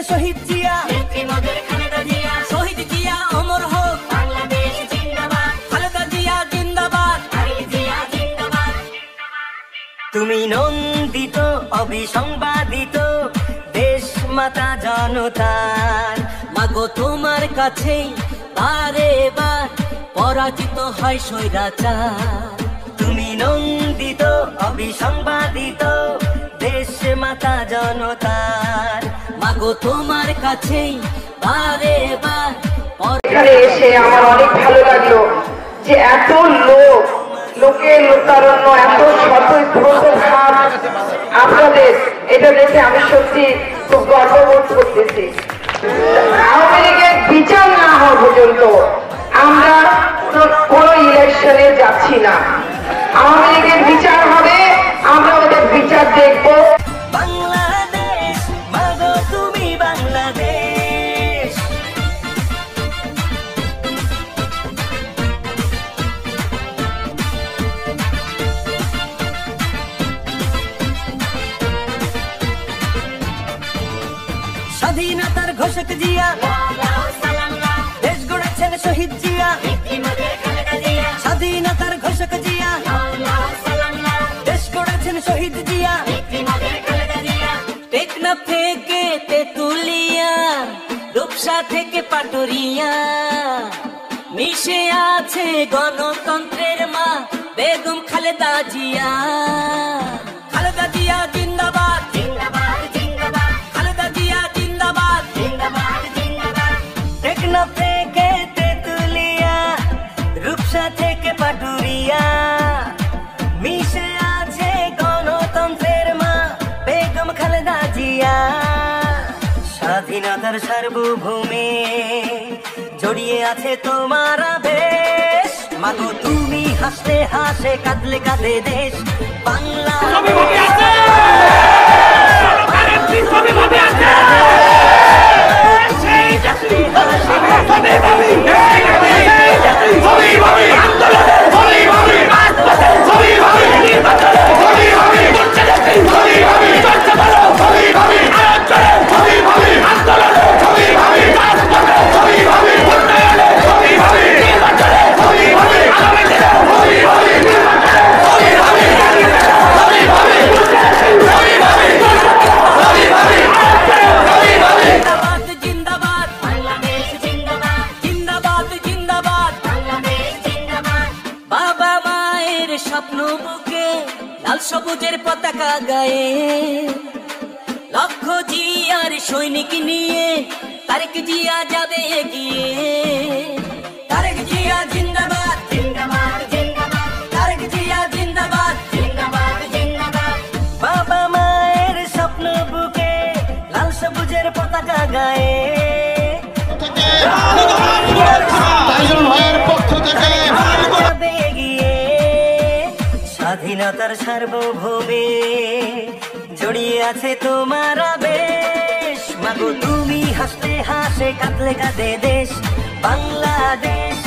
শহীদ জিয়া, শহীদ জিয়া অমর হোক, বাংলাদেশ জিন্দাবাদ, খালেদা জিয়া জিন্দাবাদ, তুমি নন্দিত অবিসংবাদিত দেশ মাতা জনতার, মাগো তোমার কাছে বারে বার পরাজিত হয় স্বৈরাচার। তুমি নন্দিত অবিসংবাদিত দেশ মাতা জনতার, মাগো তোমার কাছে বারে বার। এখানে এসে আমার অনেক ভালো লাগলো যে এত লোকের লোকারণ্য, এত স্বতঃস্ফূর্ত ভাব আপনাদের, এটা দেখে আমি সত্যি খুব গর্ববোধ করতেছি। আওয়ামী লীগের বিচার না হওয়া পর্যন্ত আমরা কোনো ইলেকশনে যাচ্ছি না। আওয়ামী লীগের বিচার হবে, আমরা ওদের বিচার দেখবো। বাংলাদেশ মাগো তুমি বাংলাদেশ, স্বাধীনতার ঘোষক জিয়া, দেশ গড়েছেন শহীদ জিয়া, স্বাধীনতার ঘোষক জিয়া, দেশ গড়েছেন শহীদ জিয়া। টেকনাফ থেকে তেতুলিয়া, রূপসা থেকে পাটুরিয়া, মিশে আছে গণতন্ত্রের মা বেগম খালেদা জিয়া। খালেদা জিয়া জিন্দাবাদ, খালেদা জিয়া জিন্দাবাদ, টেকনাফ থেকে তেতুলিয়া, রূপসা থেকে পাটুরিয়া, মিশে আছে গণতন্ত্রের মা বেগম খালেদা জিয়া। স্বাধীনতার সার্বভৌমে জড়িয়ে আছে তোমার আবেশ, মাগো তুমি হাসলে হাসে, কাঁদলে কাঁদে দেশ বাংলা। স্বপ্ন বুকে লাল সবুজের পতাকা গায়ে, লক্ষ জিয়ার সৈনিক নিয়ে তারেক জিয়া যাবে এগিয়ে। তারেক জিয়া জিন্দাবাদ, তারেক জিয়া জিন্দাবাদ, বাবা মায়ের স্বপ্ন বুকে লাল সবুজের পতাকা গায়ে, স্বাধীনতার সার্বভৌমে জড়িয়ে আছে তোমার আবেশ, মাগো তুমি হাসতে হাসে, কাঁদলে কাঁদে দেশ বাংলাদেশ।